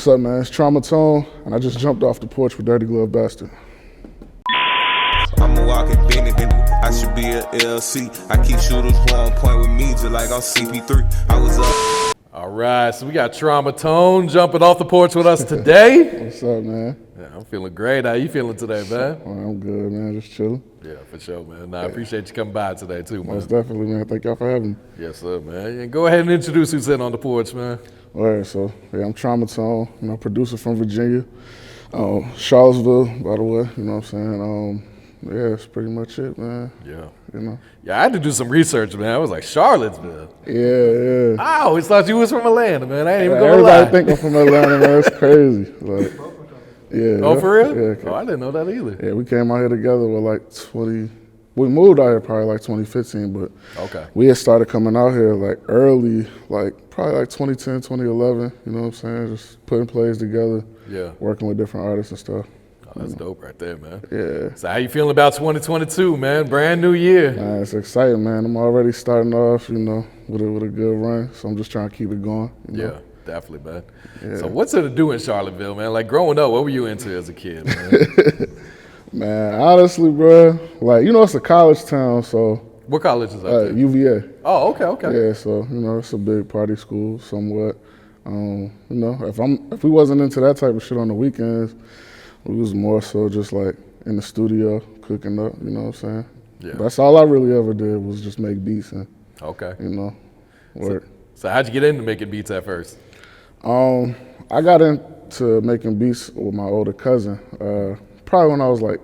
What's up, man? It's Traumatone, and I just jumped off the porch with Dirty Glove Bastard. I'm a walking Bennett, I should be a LLC. I keep shooters who on point with me, just like I'm CP3. I was up. All right, so we got Traumatone jumping off the porch with us today. What's up, man? Yeah, I'm feeling great. How you feeling today, man? Oh, I'm good, man. Just chilling. Yeah, for sure, man. I appreciate you coming by today, too, man. Most definitely, man. Thank y'all for having me. Yes, sir, man. And go ahead and introduce who's sitting on the porch, man. All right, so I'm Traumatone, producer from Virginia, Charlottesville, by the way. You know what I'm saying? Yeah, that's pretty much it, man. Yeah. Yeah, I had to do some research, man. I was like, Charlottesville. Yeah. I always thought you was from Atlanta, man. I ain't even gonna everybody lie. think I'm from Atlanta, man. It's crazy. Like, yeah. Oh, for real? Yeah. Oh, I didn't know that either. Yeah, we came out here together with like 20. We moved out here probably like 2015, but okay. We had started coming out here like early, like probably like 2010, 2011. You know what I'm saying? Just putting plays together. Yeah. Working with different artists and stuff. Oh, that's dope right there, man. Yeah. So how you feeling about 2022, man? Brand new year. Man, it's exciting, man. I'm already starting off, with a good run. So I'm just trying to keep it going. Yeah, definitely, man. Yeah. So what's there to do in Charlottesville, man? Like growing up, what were you into as a kid, man? Man, honestly, bro, like, it's a college town, so. What college is that? UVA. Oh, okay. Yeah, so, it's a big party school somewhat. If we wasn't into that type of shit on the weekends, we was more so just like in the studio cooking up, you know what I'm saying? Yeah. That's all I really ever did was just make beats and, work. So how'd you get into making beats at first? I got into making beats with my older cousin, probably when I was like,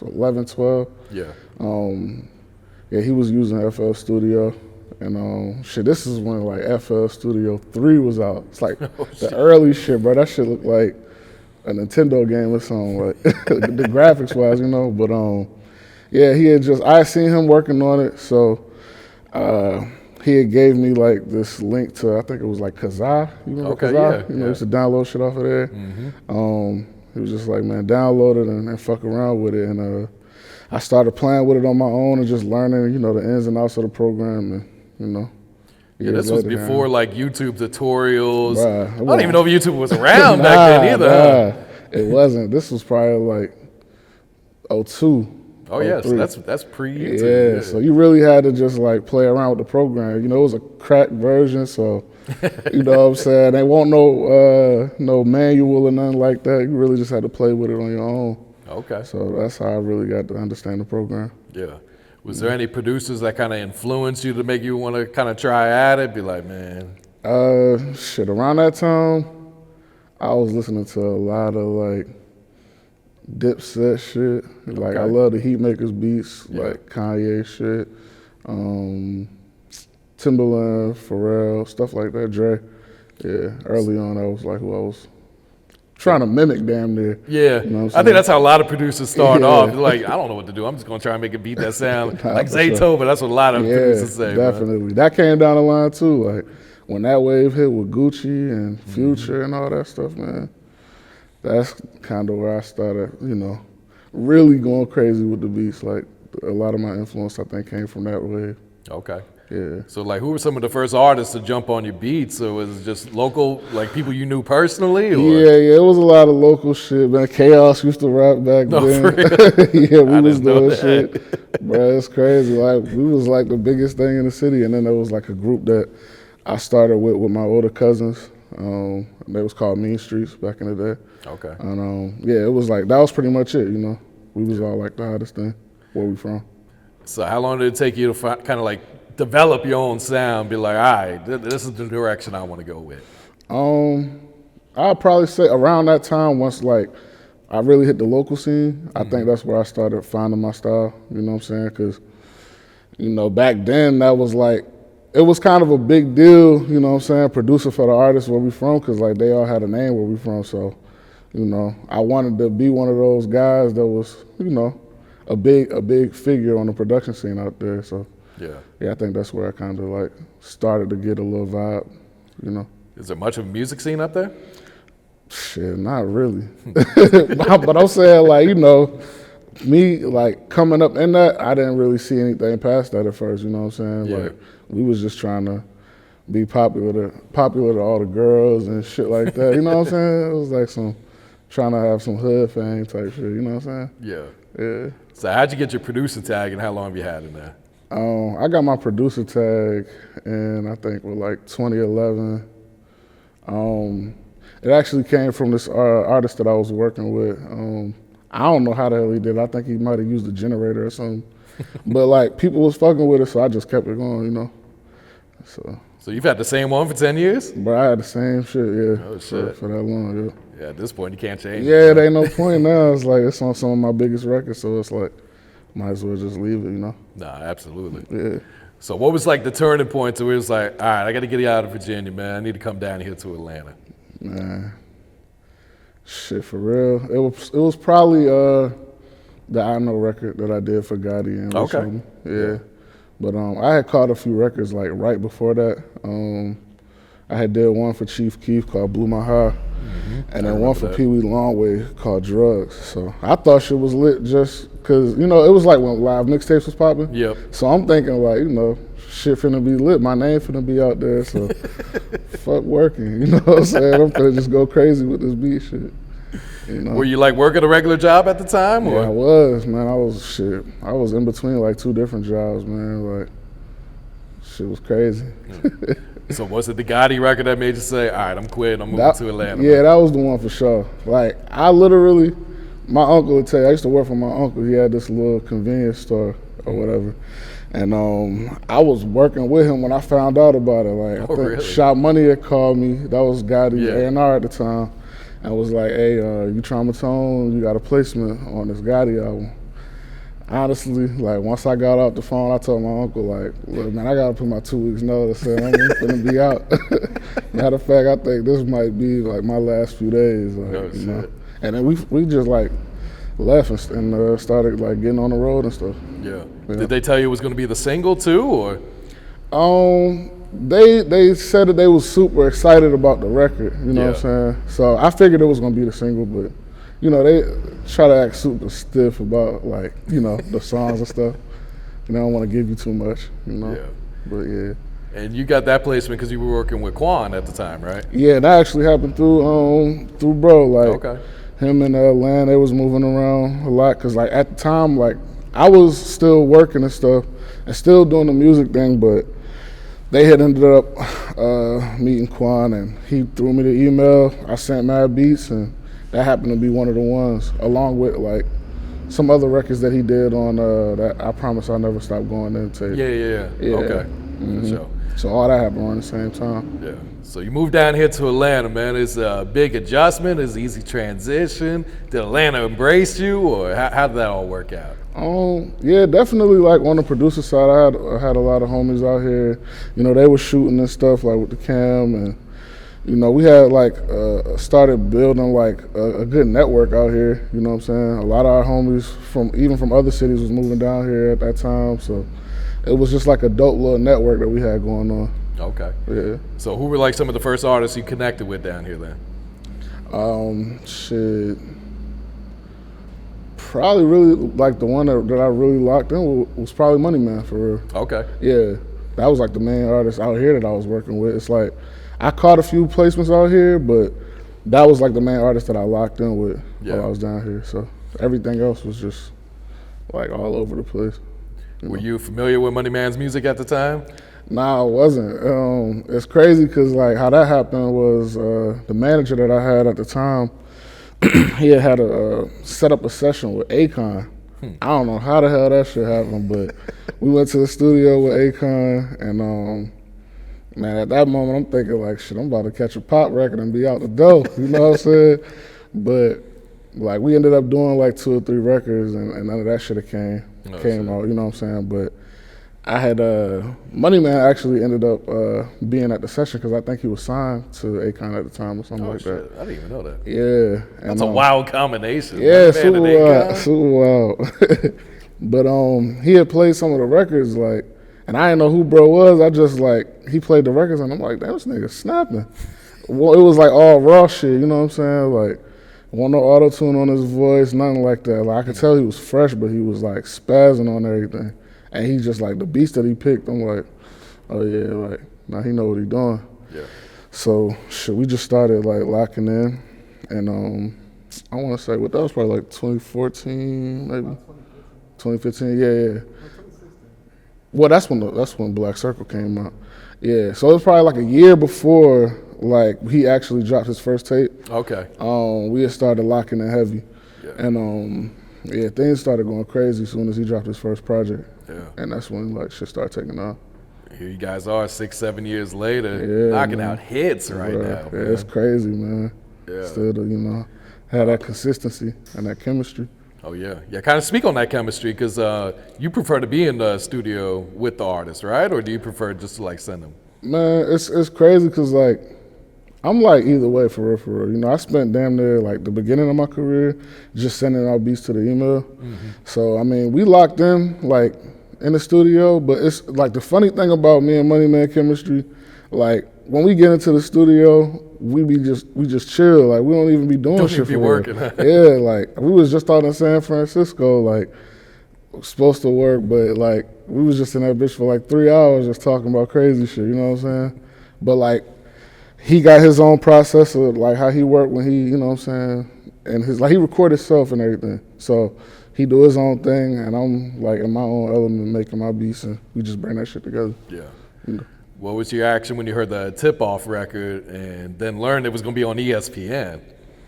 11, 12. Yeah. He was using FL Studio. And this is when like FL Studio 3 was out. It's like the early shit, bro. That shit looked like a Nintendo game or something, like the graphics wise, But I had seen him working on it, so he had gave me like this link to, I think it was like Kazaa. You remember Kazaa? Yeah. Used to download shit off of there. Mm-hmm. He was just like, man, download it and fuck around with it. And I started playing with it on my own and just learning, the ins and outs of the program and, Yeah, this was before like YouTube tutorials. Bruh, I don't even know if YouTube was around back then either. It wasn't. This was probably like 02. Oh yeah, so that's pre-YouTube. Yeah, so you really had to just like play around with the program. It was a cracked version, so you know what I'm saying? They won't no manual or nothing like that. You really just had to play with it on your own. Okay. So that's how I really got to understand the program. Yeah. Was there any producers that kind of influenced you to make you want to kind of try at it? Be like, man. Around that time, I was listening to a lot of like Dipset shit. Like I love the Heatmakers beats, like Kanye shit, Timberland, Pharrell, stuff like that. Dre. Yeah. Early on, I was like who I was trying to mimic damn near. Yeah, you know I think that's how a lot of producers start off. They're like, I don't know what to do. I'm just gonna try and make a beat that sound like Zaytoven. Sure. That's what a lot of producers say. Definitely. Man. That came down the line too. Like when that wave hit with Gucci and Future and all that stuff, man. That's kind of where I started, really going crazy with the beats. Like a lot of my influence, I think, came from that wave. Okay. Yeah. So like, who were some of the first artists to jump on your beats? So was it just local, like people you knew personally? Or? Yeah, it was a lot of local shit, man. Chaos used to rap back then. For real? We was doing shit. Bro, it's crazy. Like we was like the biggest thing in the city, and then there was like a group that I started with my older cousins. They was called Mean Streets back in the day. Okay. And it was like that was pretty much it. We was all like the hottest thing. Where we from? So how long did it take you to kind of like develop your own sound, be like, all right, this is the direction I want to go with? I'll probably say around that time, once like I really hit the local scene, I think that's where I started finding my style, you know what I'm saying? Because, back then that was like, it was kind of a big deal, you know what I'm saying, producer for the artists where we from, because like they all had a name where we from, so, I wanted to be one of those guys that was, a big figure on the production scene out there, so. Yeah, I think that's where I kind of like started to get a little vibe, Is there much of a music scene up there? Shit, not really. But I'm saying like, me like coming up in that, I didn't really see anything past that at first, you know what I'm saying? Yeah. Like we was just trying to be popular to all the girls and shit like that. You know what I'm saying? It was like some trying to have some hood fame type shit. You know what I'm saying? Yeah. Yeah. So how'd you get your producer tag, and how long have you had in there? I got my producer tag in, I think, with like 2011. It actually came from this artist that I was working with. I don't know how the hell he did it. I think he might have used a generator or something. But like people was fucking with it, so I just kept it going, you know. So you've had the same one for 10 years? But I had the same shit, yeah. Oh, shit. For that long, yeah. Yeah, at this point you can't change Yeah, it. it ain't no point now. It's like it's on some of my biggest records, so it's like might as well just leave it, you know. Nah, absolutely. Yeah. So what was like the turning point to where it was like, all right, I got to get out of Virginia, man. I need to come down here to Atlanta. Man, shit, for real. It was probably the I Know record that I did for Gotti and Okay. Yeah. But I had caught a few records like right before that. I had did one for Chief Keef called Blew My High, and then one for Pee Wee Longway called Drugs. So I thought shit was lit just because, you know, it was like when live mixtapes was popping. Yep. So I'm thinking like, you know, shit finna be lit. My name finna be out there, so fuck working. You know what I'm saying? I'm finna just go crazy with this beat shit. You know? Were you like working a regular job at the time? Or? Yeah, I was, man. I was in between like 2 different jobs, man. Like, shit was crazy. So was it the Gotti record that made you say, all right, I'm quitting, I'm moving to Atlanta? Yeah, that was the one for sure. Like, I literally, my uncle would tell you, I used to work for my uncle. He had this little convenience store or whatever. And I was working with him when I found out about it. Like, I think really? Shot Money had called me. That was Gotti's Yeah. A&R at the time. And was like, hey, you Traumatone, you got a placement on this Gotti album. Honestly, like once I got off the phone, I told my uncle, like, look, man, I gotta put my 2 weeks notice in. I'm gonna be out. Matter of fact, I think this might be like my last few days. Like, you know? And then we just like left and started like getting on the road and stuff. Yeah. Did they tell you it was gonna be the single too, or? They said that they was super excited about the record, you know what I'm saying? So I figured it was gonna be the single, but you know, they try to act super stiff about like, you know, the songs and stuff. And I don't want to give you too much, you know. Yeah. But yeah. And you got that placement because you were working with Quan at the time, right? Yeah, that actually happened through bro. Like him and Lan, they was moving around a lot because like at the time, like I was still working and stuff and still doing the music thing, but they had ended up meeting Quan and he threw me the email. I sent mad beats and that happened to be one of the ones, along with like some other records that he did on that I Promise I'll Never Stop Going In tape. Yeah. Okay. Sure. So all that happened around the same time. Yeah. So you moved down here to Atlanta, man. It's a big adjustment. It's an easy transition. Did Atlanta embrace you, or how did that all work out? Yeah, definitely. Like on the producer side, I had a lot of homies out here. You know, they were shooting and stuff like with the cam and. You know, we had like started building like a good network out here. You know what I'm saying? A lot of our homies even from other cities was moving down here at that time. So it was just like a dope little network that we had going on. Okay. Yeah. So who were like some of the first artists you connected with down here then? Shit. Probably really like the one that I really locked in was probably Money Man for real. Okay. Yeah. That was like the main artist out here that I was working with. It's like I caught a few placements out here, but that was like the main artist that I locked in with while I was down here. So everything else was just like all over the place. Were you familiar with Money Man's music at the time? Nah, I wasn't. It's crazy because like how that happened was the manager that I had at the time, he had set up a session with Akon. I don't know how the hell that shit happened, but we went to the studio with Akon and man, at that moment, I'm thinking like, shit, I'm about to catch a pop record and be out the door. You know what I'm saying? But like, we ended up doing like 2 or 3 records, and none of that shit came out. You know what I'm saying? But I had Money Man actually ended up being at the session because I think he was signed to Akon at the time or something like that. I didn't even know that. Yeah, and, that's a wild combination. Yeah, super wild. But he had played some of the records like. And I didn't know who bro was. I just like, he played the records and I'm like, damn, this nigga snapping. Well, it was like all raw shit, you know what I'm saying? Like, wasn't no auto-tune on his voice, nothing like that. Like, I could tell he was fresh, but he was like spazzing on everything. And he just like, the beats that he picked, I'm like, oh yeah, like, now he know what he doing. Yeah. So shit, we just started like locking in, and I want to say what that was probably like 2014 maybe, 2015. Yeah. Well, that's when Black Circle came out. Yeah, so it was probably like a year before like he actually dropped his first tape. Okay. We had started locking in heavy, Yeah. and yeah, things started going crazy as soon as he dropped his first project. Yeah. And that's when like shit started taking off. Here you guys are 6-7 years later, knocking out hits right now. Yeah, it's crazy, man. Yeah. Still to, have that consistency and that chemistry. Oh yeah. Kind of speak on that chemistry, because you prefer to be in the studio with the artist, right? Or do you prefer just to like send them? Man, it's crazy because like I'm like either way for real. I spent damn near like the beginning of my career just sending out beats to the email. Mm-hmm. So I mean, we locked in like in the studio, but it's like the funny thing about me and Money Man chemistry, like when we get into the studio, we just chill. Like we don't even be doing shit for working. Yeah, like we was just out in San Francisco, like supposed to work, but like we was just in that bitch for like 3 hours just talking about crazy shit. You know what I'm saying? But like he got his own process of like how he worked when he, you know what I'm saying, and his like he record himself and everything. So he do his own thing, and I'm like in my own element making my beats, and we just bring that shit together. Yeah. What was your reaction when you heard the Tip-Off record and then learned it was going to be on ESPN?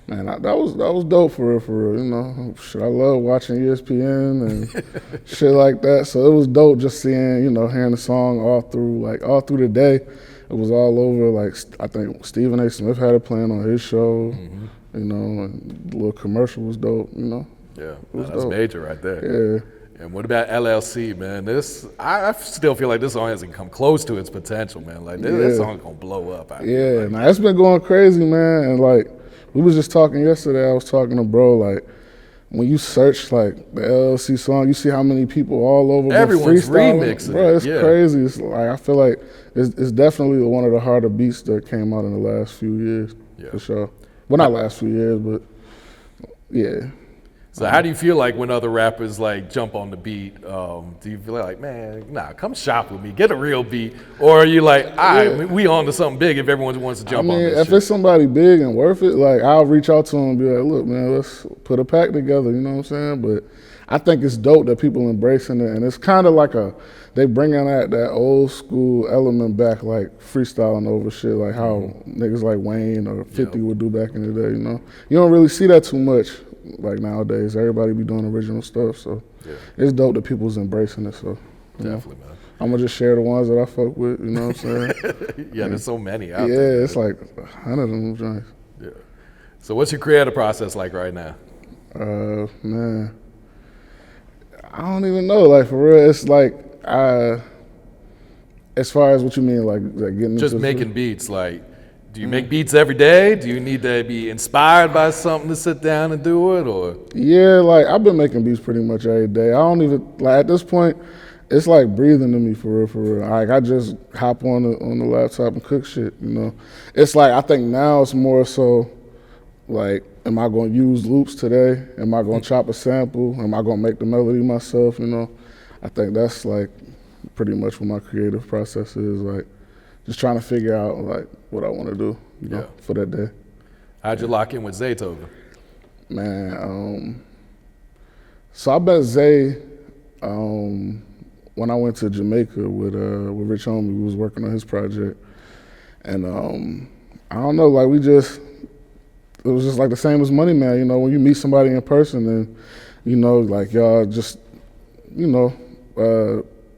Man, that was dope for real. Shit, I love watching ESPN and shit like that. So it was dope just seeing, hearing the song all through the day. It was all over. Like I think Stephen A. Smith had it playing on his show. Mm-hmm. And the little commercial was dope. Yeah, that's dope. Major right there. Yeah. And what about LLC, man? I still feel like this song hasn't come close to its potential, man. Like this song's gonna blow up. Nah, it's been going crazy, man. And like we was just talking yesterday. I was talking to bro. Like when you search like the LLC song, you see how many people all over. Everyone's remixing, bro. It's crazy. It's like I feel like it's definitely one of the harder beats that came out in the last few years, for sure. Well, not last few years, but yeah. So how do you feel like when other rappers like jump on the beat? Do you feel like, man, nah, come shop with me, get a real beat? Or are you like, all right, we on to something big if everyone wants to jump on this if shit? it's somebody big and worth it, like I'll reach out to them and be like, look, man, let's put a pack together, you know what I'm saying? But I think it's dope that people embracing it, and it's kind of like they bringing that old school element back, like freestyling over shit, like how niggas like Wayne or 50 would do back in the day, You don't really see that too much. Like nowadays, everybody be doing original stuff, so it's dope that people's embracing it. So definitely, man. I'm gonna just share the ones that I fuck with. You know what I'm saying? There's so many out there. Yeah, it's like 100 of them joints. Yeah. So what's your creative process like right now? Man, I don't even know. Like for real, it's like as far as what you mean, like getting just making beats, like. Do you make beats every day? Do you need to be inspired by something to sit down and do it, or? Yeah, like I've been making beats pretty much every day. I don't even like at this point. It's like breathing to me for real. Like I just hop on the laptop and cook shit. It's like I think now it's more so like, am I going to use loops today? Am I going to chop a sample? Am I going to make the melody myself? I think that's like pretty much what my creative process is like. Just trying to figure out like what I want to do, for that day. How'd you lock in with Zaytoven? Man, so I met Zay when I went to Jamaica with Rich Homie. We was working on his project, and I don't know, like it was just like the same as Money Man. When you meet somebody in person and like y'all just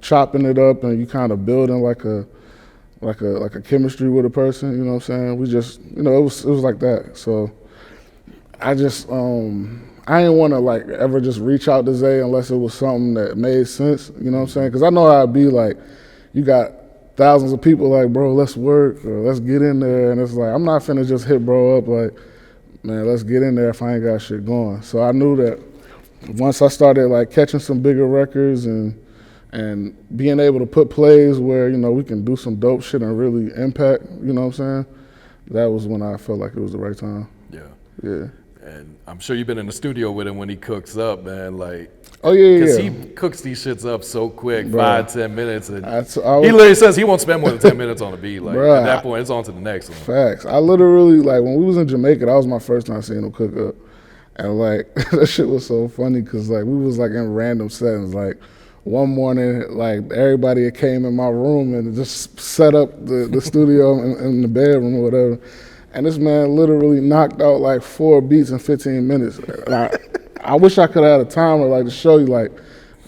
chopping it up and you kind of building like a chemistry with a person, you know what I'm saying? We just, it was like that. So I just, I didn't want to like ever just reach out to Zay unless it was something that made sense, you know what I'm saying? Because I know how it'd be like, you got thousands of people like, bro, let's work or let's get in there. And it's like, I'm not finna just hit bro up like, man, let's get in there if I ain't got shit going. So I knew that once I started like catching some bigger records and being able to put plays where, we can do some dope shit and really impact, you know what I'm saying? That was when I felt like it was the right time. Yeah. Yeah. And I'm sure you've been in the studio with him when he cooks up, man. Like, Oh yeah, because yeah. he cooks these shits up so quick, Bruh. 5-10 minutes, and I he literally says he won't spend more than 10 minutes on a beat. Like Bruh, at that point, it's on to the next one. Facts. I literally, like, when we was in Jamaica, that was my first time seeing him cook up. And, like, that shit was so funny because, like, we was, like, in random settings. Like, one morning, like, everybody came in my room and just set up the studio in the bedroom or whatever. And this man literally knocked out, like, 4 beats in 15 minutes. And I wish I could have had a timer, like, to show you, like,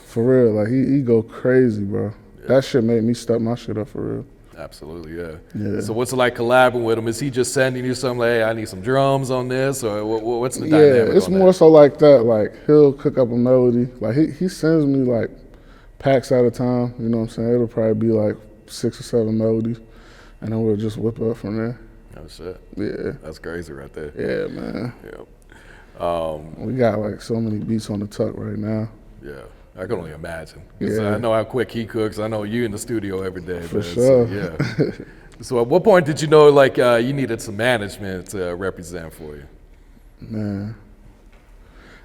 for real. Like, he go crazy, bro. Yeah. That shit made me step my shit up for real. Absolutely, yeah. So what's it like collabing with him? Is he just sending you something like, hey, I need some drums on this? Or what's the dynamic? Yeah, it's more so like that. Like, he'll cook up a melody. Like, he sends me, like, packs at a time. You know what I'm saying? It'll probably be, like, 6 or 7 melodies. And then we'll just whip up from there. Oh, shit. Yeah. That's crazy right there. Yeah, man. Yeah. We got, like, so many beats on the tuck right now. Yeah. I can only imagine. Yeah. Yeah. I know how quick he cooks. I know you in the studio every day. For man. sure. So, yeah. So at what point did you know, like, you needed some management to represent for you? Man.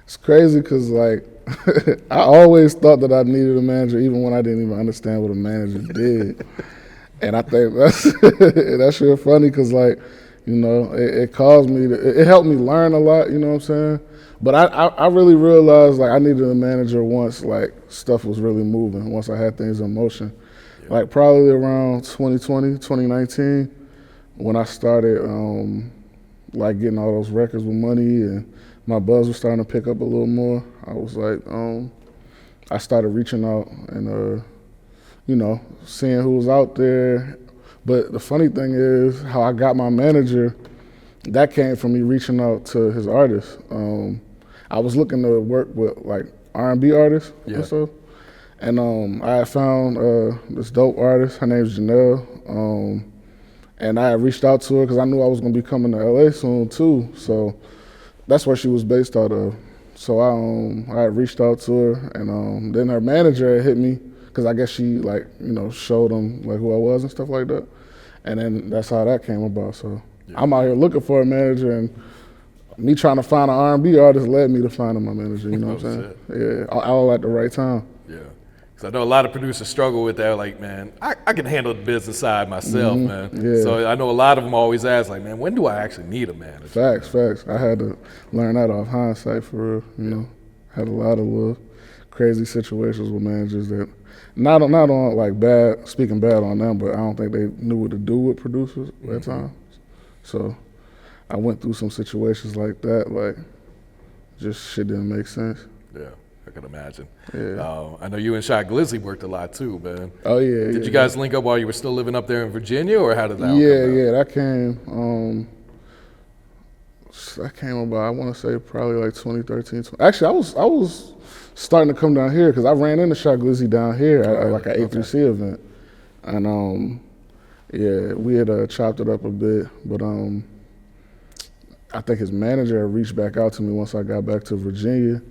It's crazy because, like, I always thought that I needed a manager even when I didn't even understand what a manager did. And I think that's shit funny because, like, you know, it caused me to, it helped me learn a lot, you know what I'm saying? But I really realized, like, I needed a manager once, like, stuff was really moving, once I had things in motion. Yeah. Like, probably around 2020, 2019, when I started, like, getting all those records with money and my buzz was starting to pick up a little more, I was like, I started reaching out and, you know, seeing who was out there. But the funny thing is how I got my manager, that came from me reaching out to his artists. I was looking to work with, like, R&B artists and stuff. And I had found this dope artist, her name's Janelle. And I had reached out to her because I knew I was gonna be coming to LA soon too. So that's where she was based out of. So I had reached out to her, and then her manager had hit me, because I guess she, like, you know, showed them, like, who I was and stuff like that. And then that's how that came about. So I'm out here looking for a manager, and me trying to find an R&B artist led me to finding my manager, you know what I'm saying? Yeah, all at the right time. Yeah. Because I know a lot of producers struggle with that, like, man, I can handle the business side myself, man. Yeah. So I know a lot of them always ask, like, man, when do I actually need a manager? Facts. I had to learn that off hindsight for real, you know. Had a lot of little crazy situations with managers that, not on like speaking bad on them, but I don't think they knew what to do with producers at that time. So I went through some situations like that, like, just shit didn't make sense. Yeah, I can imagine. Yeah. I know you and Shy Glizzy worked a lot too, man. Oh yeah. Did you guys link up while you were still living up there in Virginia, or how did that? Yeah, that came. That came about, I want to say, probably like 2013. Actually, I was starting to come down here because I ran into Shy Glizzy down here at like an A3C event, and yeah, we had chopped it up a bit, but I think his manager had reached back out to me once I got back to Virginia.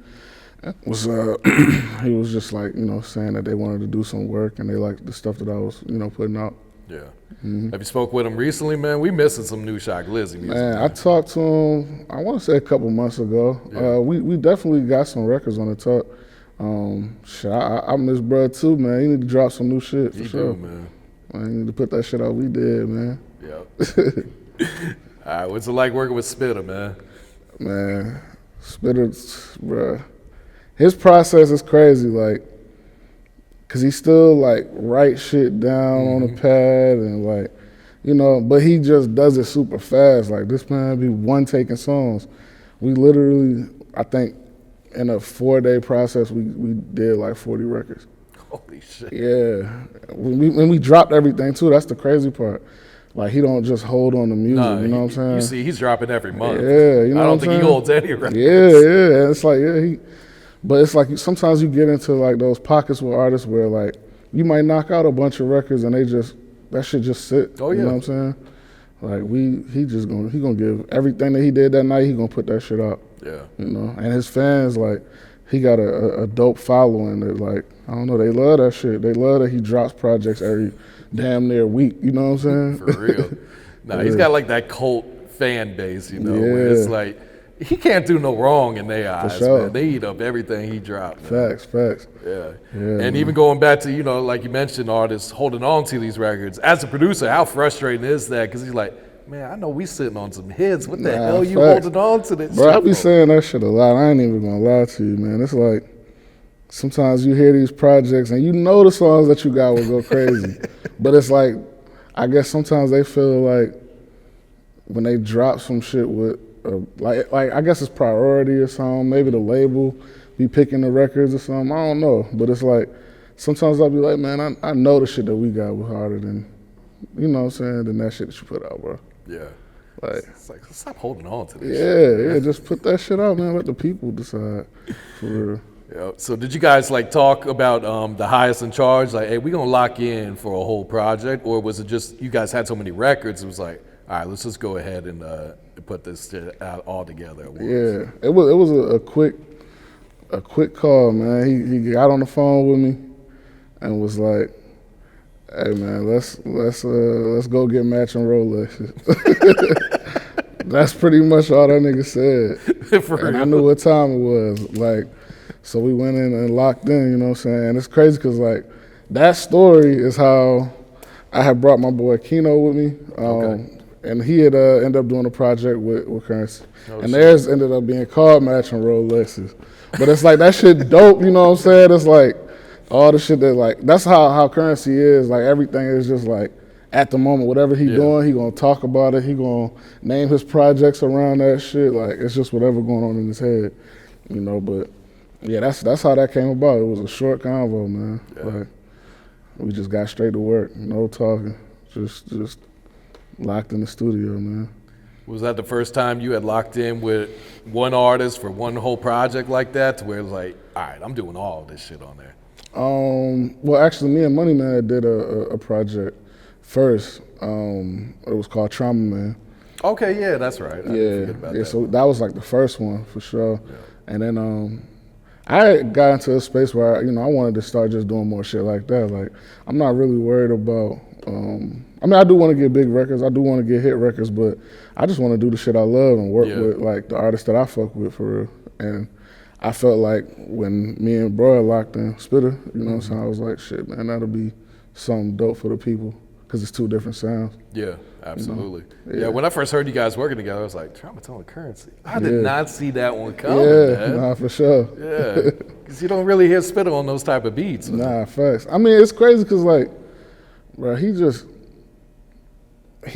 Was he was just, like, you know, saying that they wanted to do some work and they liked the stuff that I was, you know, putting out. Yeah. Mm-hmm. Have you spoke with him recently, man? We missing some new Shy Glizzy music. Man, I talked to him, I want to say a couple months ago. Yeah. We definitely got some records on the top. I miss bro too, man. He need to drop some new shit for sure. Man. He need to put that shit out we did, man. Yeah. All right, what's it like working with Spitter, man? Man, Spitter, bro. His process is crazy, like, cause he still, like, write shit down on the pad and, like, you know, but he just does it super fast. Like, this man be one taking songs. We literally, I think, in a 4-day process, we did like 40 records. Holy shit. Yeah, when we dropped everything too. That's the crazy part. Like, he don't just hold on to music, you know what I'm saying? You see, he's dropping every month. Yeah, you know I don't what I'm think saying? he holds any records. Yeah. It's like, but it's like sometimes you get into, like, those pockets with artists where, like, you might knock out a bunch of records and that shit just sit. Oh yeah. You know what I'm saying? Like, he gonna give everything that he did that night. He gonna put that shit out. Yeah. You know, and his fans, like, he got a dope following that, like, I don't know, they love that shit. They love that he drops projects every damn near week. You know what I'm saying? For real. Nah, he's got, like, that cult fan base, you know, where it's like, he can't do no wrong in their eyes, sure. man. They eat up everything he dropped. Man. Facts. Yeah. Yeah, And even going back to, you know, like you mentioned, artists holding on to these records. As a producer, how frustrating is that? Because he's like, man, I know we sitting on some hits. What the hell you facts. holding on to this Bro, shit I be for? saying that shit a lot. I ain't even gonna lie to you, man. It's like sometimes you hear these projects and you know the songs that you got will go crazy. But it's like, I guess sometimes they feel like when they drop some shit with, like I guess it's priority or something. Maybe the label be picking the records or something. I don't know. But it's like, sometimes I'll be like, man, I know the shit that we got was harder than, you know what I'm saying, than that shit that you put out, bro. Yeah. Like, It's like, stop holding on to this shit. yeah, just put that shit out, man. Let the people decide, for real. Yeah. So did you guys like talk about the highest in charge? Like, hey, we gonna lock in for a whole project, or was it just you guys had so many records? It was like, all right, let's just go ahead and put this shit out all together at once. Yeah, it was a quick call, man. He got on the phone with me and was like, "Hey, man, let's go get matching Rolexes." That's pretty much all that nigga said. For And I real. knew what time it was. Like, so we went in and locked in. You know what I'm saying? And it's crazy because like that story is how I had brought my boy Keno with me. Okay. And he had ended up doing a project with Currensy. Oh, and shit. theirs ended up being called matching Rolexes. But it's like that shit dope, you know what I'm saying? It's like all the shit that like, that's how Currensy is. Like everything is just like at the moment, whatever he doing, he gonna talk about it. He gonna name his projects around that shit. Like it's just whatever going on in his head, you know, but yeah, that's how that came about. It was a short convo, man. Yeah. Like we just got straight to work, no talking, just locked in the studio, man. Was that the first time you had locked in with one artist for one whole project like that, to where it was like, all right, I'm doing all of this shit on there? Well, actually, me and Money Man did a project first. It was called Trauma Man. Okay, yeah, that's right. I didn't forget about that. So that was like the first one for sure. Yeah. And then I got into a space where I wanted to start just doing more shit like that. Like I'm not really worried about. I mean, I do want to get big records. I do want to get hit records, but I just want to do the shit I love and work with like the artists that I fuck with for real. And I felt like when me and bro locked in Spitter, you know what I'm saying, I was like, shit, man, that'll be something dope for the people because it's two different sounds. Yeah, absolutely. You know? Yeah, when I first heard you guys working together, I was like, Trauma Tone Currency. I did not see that one coming, man. Nah, for sure. Yeah, because you don't really hear Spitter on those type of beats. Nah, facts. I mean, it's crazy because like, bro, he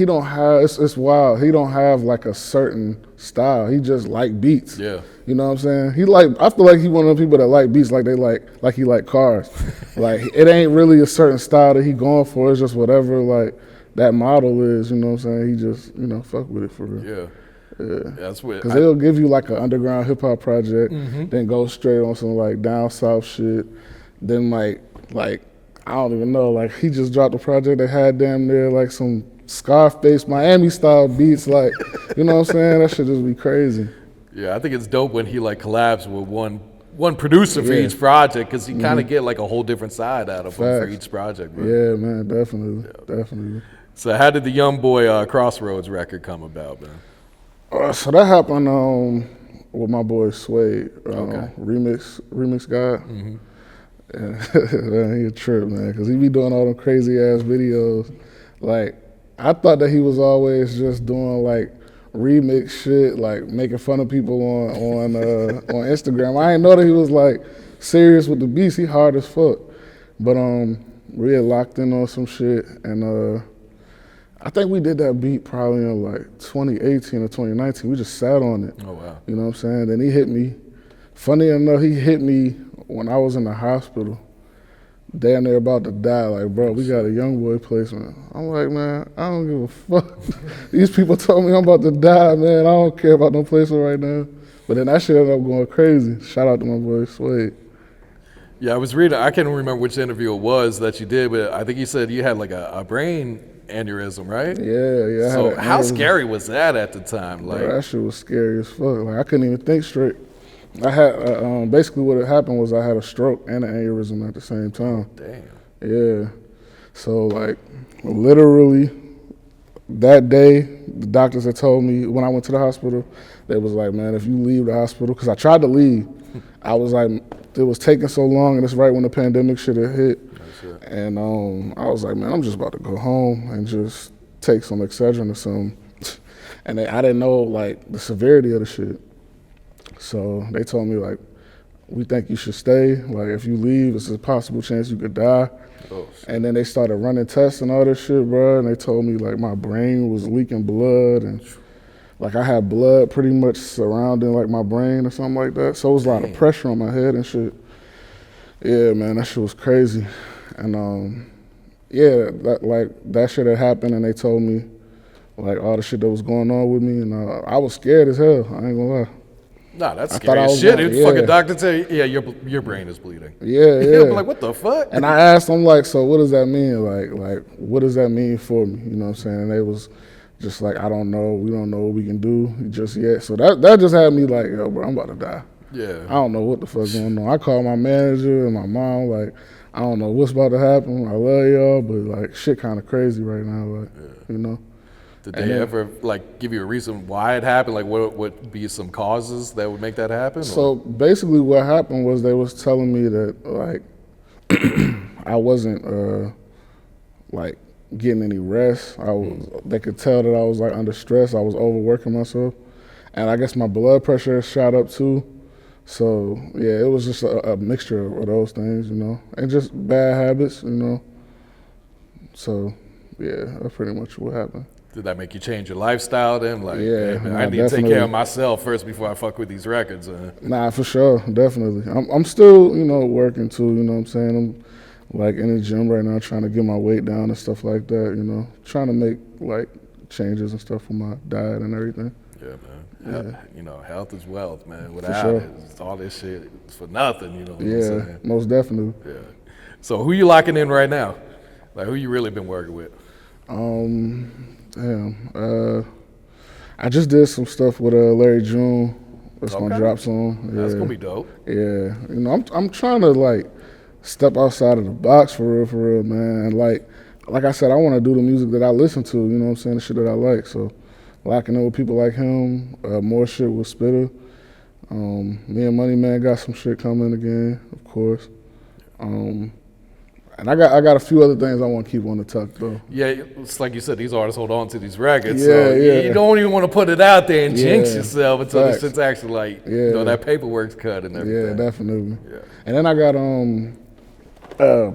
don't have, it's wild. He don't have like a certain style. He just like beats. Yeah. You know what I'm saying? I feel like he one of the people that like beats like he like cars. Like it ain't really a certain style that he going for. It's just whatever like that model is, you know what I'm saying? He just, fuck with it for real. Yeah. Yeah. That's what. Because they'll give you like an underground hip hop project, then go straight on some like down south shit. Then like I don't even know, like he just dropped a project that had damn near like some Scarface Miami style beats, like, you know what I'm saying? That should just be crazy. Yeah, I think it's dope when he like collabs with one producer for each project, because you kind of get like a whole different side out of him for each project. Bro. Yeah, man, definitely. So how did the Youngboy Crossroads record come about, man? So that happened with my boy Sway, remix guy. Man, he a trip, man, because he be doing all them crazy ass videos. Like, I thought that he was always just doing like remix shit, like making fun of people on Instagram. I didn't know that he was like serious with the beats. He hard as fuck. But we had locked in on some shit, and I think we did that beat probably in like 2018 or 2019. We just sat on it. Oh wow. You know what I'm saying? Then he hit me. Funny enough, he hit me when I was in the hospital, damn near about to die. Like, bro, we got a Youngboy placement. I'm like, man, I don't give a fuck. These people told me I'm about to die, man. I don't care about no placement right now. But then that shit ended up going crazy. Shout out to my boy Sway. Yeah, I was reading, I can't remember which interview it was that you did, but I think you said you had like a brain aneurysm, right? Yeah. So how scary was that at the time? Like, bro, that shit was scary as fuck. Like, I couldn't even think straight. I had, basically what had happened was I had a stroke and an aneurysm at the same time. damn. Yeah. So like, literally, that day, the doctors had told me when I went to the hospital, they was like, man, if you leave the hospital, because I tried to leave, I was like, it was taking so long, and it's right when the pandemic should have hit. And I was like, man, I'm just about to go home and just take some Excedrin or something. And I didn't know like the severity of the shit. So they told me like, we think you should stay. Like if you leave, it's a possible chance you could die. Oh, and then they started running tests and all this shit, bro. And they told me like my brain was leaking blood and like I had blood pretty much surrounding like my brain or something like that. So it was a lot of pressure on my head and shit. Yeah, man, that shit was crazy. And yeah, that shit had happened, and they told me like all the shit that was going on with me, and I was scared as hell. I ain't gonna lie. Nah, that's scary as shit. If fucking doctor tell you, yeah, your brain is bleeding. Yeah. I'm like, what the fuck? And I asked them like, so what does that mean? Like what does that mean for me? You know what I'm saying? And they was just like, I don't know. We don't know what we can do just yet. So that just had me like, yo, bro, I'm about to die. Yeah. I don't know what the fuck's going on. I called my manager and my mom like, I don't know what's about to happen. I love y'all, but like shit kind of crazy right now, like you know. Did they ever like give you a reason why it happened? Like what would be some causes that would make that happen? So basically, what happened was they was telling me that like I wasn't like getting any rest. They could tell that I was like under stress. I was overworking myself, and I guess my blood pressure shot up too. So yeah, it was just a mixture of those things, you know, and just bad habits, you know. So yeah, that's pretty much what happened. Did that make you change your lifestyle then? Like, yeah, hey, man, I need to take care of myself first before I fuck with these records. Nah, for sure, definitely. I'm still, you know, working too. You know what I'm saying? I'm like in the gym right now, trying to get my weight down and stuff like that. You know, trying to make like changes and stuff for my diet and everything. Yeah, man. Yeah. You know, health is wealth, man. Without it, all this shit is for nothing, you know what I'm saying? Most definitely. Yeah. So who you locking in right now? Like, who you really been working with? I just did some stuff with Larry June. That's gonna drop soon. Yeah. That's gonna be dope. Yeah. You know, I'm trying to, like, step outside of the box for real, man. And, like I said, I want to do the music that I listen to, you know what I'm saying, the shit that I like. So locking in with people like him, more shit with Spitter. Me and Money Man got some shit coming again, of course. And I got a few other things I want to keep on the tuck though. Yeah, it's like you said, these artists hold on to these records. So you don't even want to put it out there and jinx yourself until this shit's actually like, you know, that paperwork's cut and everything. Yeah, definitely. Yeah. And then I got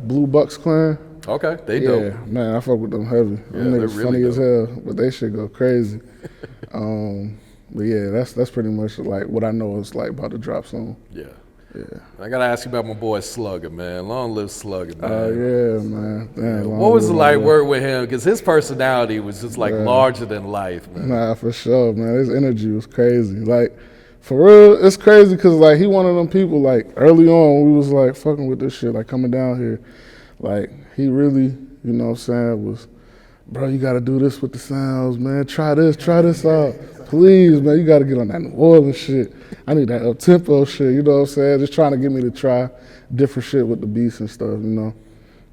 Blue Bucks Clan. Okay, they dope. Yeah, man, I fuck with them heavy. Them niggas really funny as hell, but they shit go crazy. But yeah, that's pretty much like what I know is like about to drop soon. Yeah. Yeah. I gotta ask you about my boy Slugger, man. Long live Slugger, man. Yeah, man. Damn, what was it like working with him? Because his personality was just like larger than life, man. Nah, for sure, man. His energy was crazy. Like, for real, it's crazy because like he one of them people. Like early on, we was like fucking with this shit, like coming down here. Like he really, you know what I'm saying, was, bro, you gotta do this with the sounds, man. Try this out. Please, man, you gotta get on that New Orleans shit. I need that up-tempo shit, you know what I'm saying? Just trying to get me to try different shit with the beats and stuff, you know?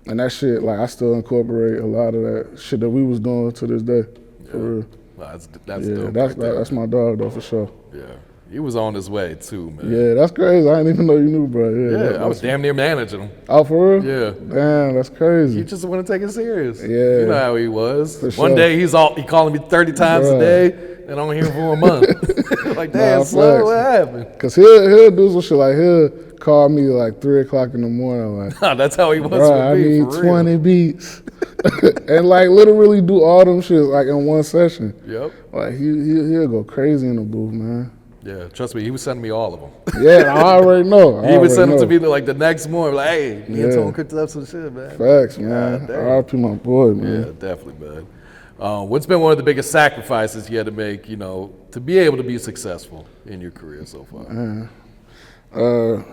And that shit, like, I still incorporate a lot of that shit that we was doing to this day, for real. Well, that's dope. That's my dog, though, for sure. Yeah. He was on his way, too, man. Yeah, that's crazy. I didn't even know you knew, bro. Yeah, I was damn near managing him. Oh, for real? Yeah. Damn, that's crazy. He just want to take it serious. Yeah. You know how he was. For One day he calling me 30 times a day, and I don't hear him for a month. Like, damn, Slug, what happened? Because he'll do some shit, like, he'll call me like 3 o'clock in the morning, like, nah, that's how he was with me, I need for 20 real. Beats. And like literally do all them shit like in one session. Yep. Like he'll go crazy in the booth, man. Yeah, trust me, he was sending me all of them. Yeah, I already know. He would send them to me like the next morning, like, hey, me and Tone cooked up some shit, man. Facts, man. R.I.P. my boy, man. Yeah, definitely, man. What's been one of the biggest sacrifices you had to make, you know, to be able to be successful in your career so far?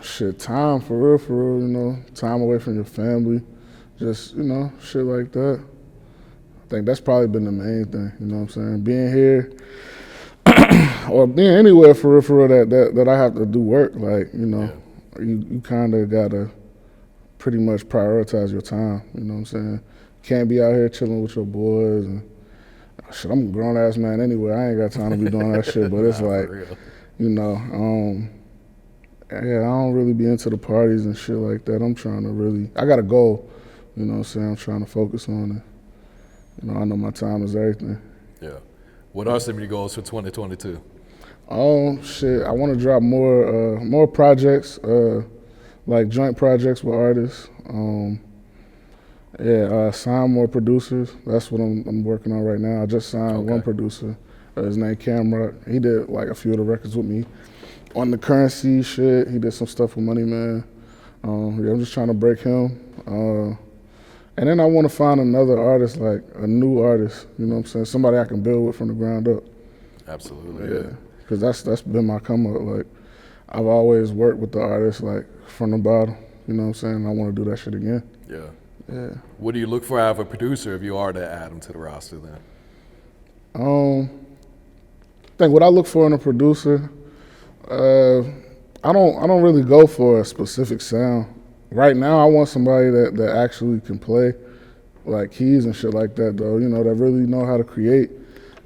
Shit, time, for real, you know, time away from your family, just, you know, shit like that. I think that's probably been the main thing, you know what I'm saying? Being here, or being anywhere for real that I have to do work, like, you know, you kind of gotta pretty much prioritize your time, you know what I'm saying? Can't be out here chilling with your boys and shit, I'm a grown ass man anyway. I ain't got time to be doing that shit. But it's like, For real. you know, yeah, I don't really be into the parties and shit like that. I'm trying to really, I got a goal, you know what I'm saying? I'm trying to focus on it. You know, I know my time is everything. Yeah. What are some of your goals for 2022? Oh shit, I want to drop more projects, like joint projects with artists. Sign more producers. That's what I'm working on right now. I just signed one producer. His name Camera. He did like a few of the records with me. On the Currensy shit, he did some stuff with Money Man. I'm just trying to break him. And then I want to find another artist, like a new artist, you know what I'm saying? Somebody I can build with from the ground up. Absolutely. Yeah. Because that's been my come up. Like, I've always worked with the artists, like, from the bottom, you know what I'm saying? I want to do that shit again. Yeah. Yeah. What do you look for out of a producer if you are to add him to the roster then? I think what I look for in a producer, I don't really go for a specific sound. Right now, I want somebody that actually can play, like keys and shit like that, though. You know, that really know how to create,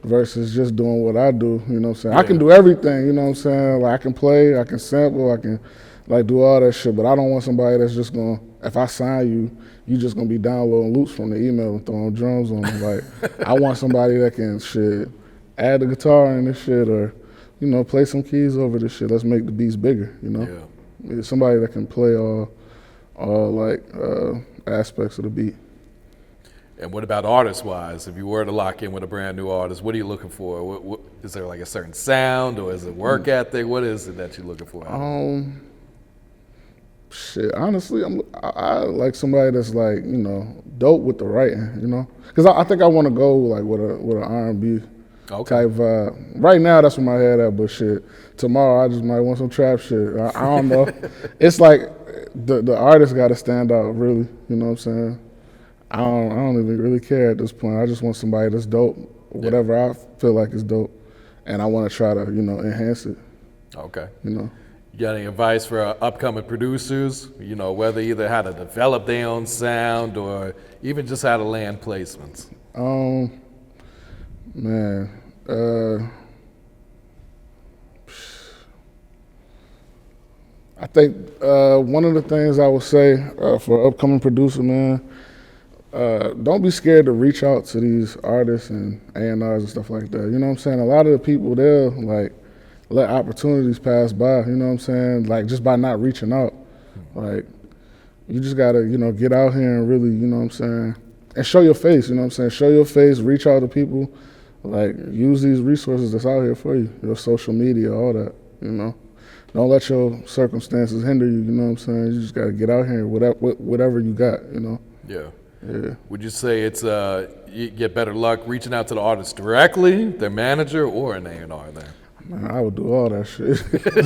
versus just doing what I do. You know what I'm saying? Yeah. I can do everything. You know what I'm saying? Like I can play, I can sample, I can like do all that shit. But I don't want somebody that's just gonna. If I sign you, you just gonna be downloading loops from the email and throwing drums on them. Like I want somebody that can shit add the guitar in this shit, or you know, play some keys over this shit. Let's make the beats bigger. You know, yeah. Somebody that can play all like aspects of the beat. And what about artist-wise? If you were to lock in with a brand new artist, what are you looking for? What is there like a certain sound, or is it work ethic? What is it that you're looking for? Shit, honestly, I like somebody that's like, you know, dope with the writing, you know? Because I think I want to go like with an R&B type vibe. Right now, that's where my head at, but shit, tomorrow I just might want some trap shit. I don't know. It's like the artist got to stand out, really, you know what I'm saying? I don't even really care at this point. I just want somebody that's dope, whatever I feel like is dope, and I want to try to, you know, enhance it. Okay. You know. You got any advice for upcoming producers? You know, whether either how to develop their own sound or even just how to land placements. Man, I think one of the things I would say for upcoming producer, man, don't be scared to reach out to these artists and A&Rs and stuff like that. You know what I'm saying? A lot of the people, they'll like let opportunities pass by, you know what I'm saying? Like just by not reaching out. Like you just gotta, you know, get out here and really, you know what I'm saying? And show your face, you know what I'm saying? Show your face, reach out to people. Like use these resources that's out here for you. Your social media, all that, you know? Don't let your circumstances hinder you, you know what I'm saying? You just gotta get out here with whatever you got, you know? Yeah. Yeah. Would you say it's you get better luck reaching out to the artist directly, their manager, or an A&R there? Man, I would do all that shit.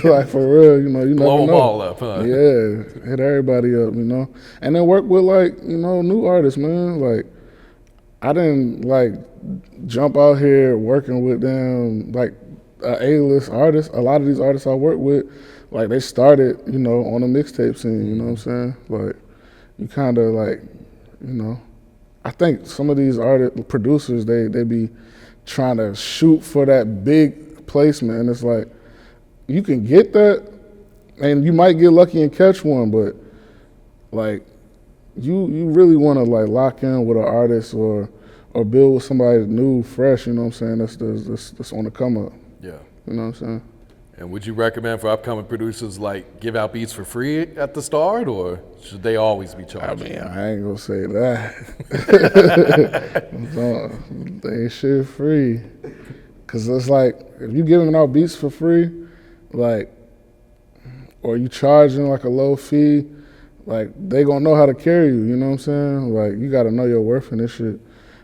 Like for real, you know, you never know. Blow them all up, huh? Yeah, hit everybody up, you know. And then work with like, you know, new artists, man. Like I didn't like jump out here working with them like A-list artists. A lot of these artists I work with, like they started, you know, on a mixtape scene, you know what I'm saying? Like you kind of like, you know, I think some of these producers, they be trying to shoot for that big placement, and it's like you can get that and you might get lucky and catch one, but like you really want to like lock in with an artist or build with somebody new, fresh, you know what I'm saying, that's on the come up. Yeah. You know what I'm saying? And would you recommend for upcoming producers like give out beats for free at the start, or should they always be charged? I mean, I ain't gonna say that. They ain't shit free. Cause it's like if you giving out beats for free, like, or you charging like a low fee, like they gonna know how to carry you. You know what I'm saying? Like you gotta know your worth in this shit.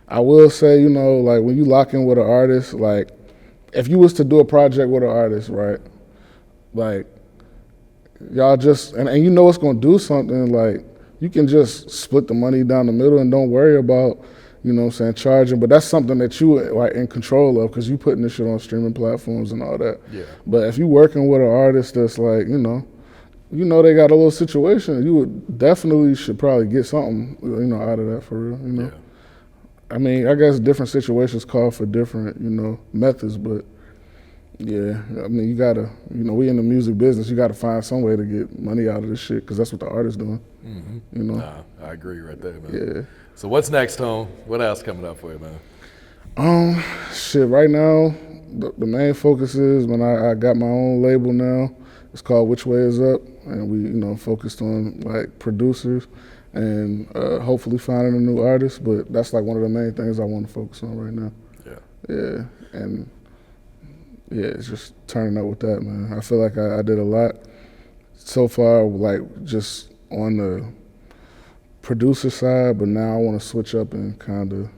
I will say, you know, like when you lock in with an artist, like if you was to do a project with an artist, right? Like y'all just and you know it's gonna do something. Like you can just split the money down the middle and don't worry about, you know what I'm saying, charging. But that's something that you like in control of because you putting this shit on streaming platforms and all that. Yeah. But if you working with an artist that's like, you know they got a little situation, you would definitely should probably get something, you know, out of that for real, you know. I mean, I guess different situations call for different, methods, but yeah, I mean, you gotta, we in the music business, you gotta find some way to get money out of this shit, because that's what the artist's doing, Nah, I agree right there, man. Yeah. So what's next, Tone? What else coming up for you, man? Shit, right now, the main focus is when I got my own label now. It's called Which Way Is Up, and we, focused on like producers and hopefully finding a new artist. But that's like one of the main things I want to focus on right now. Yeah, and yeah, it's just turning up with that, man. I feel like I did a lot so far, like just on the producer side, but now I want to switch up and kind of,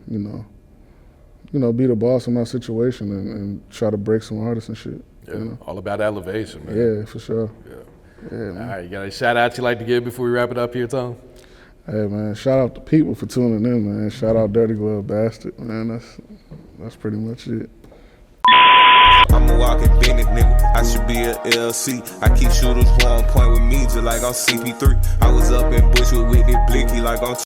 be the boss of my situation and try to break some artists and shit. Yeah, all about elevation, man. Yeah, for sure. Yeah, man. All right, you got a shout out you like to give before we wrap it up here, Tone? Hey, man, shout out to people for tuning in, man. Shout out Dirty Glove Bastard, man. That's pretty much it. I'm a walking business nigga, I should be a LLC. I keep shooters 1 point with me just like I'm CP3. I was up in Bushwood with this blicky like I'm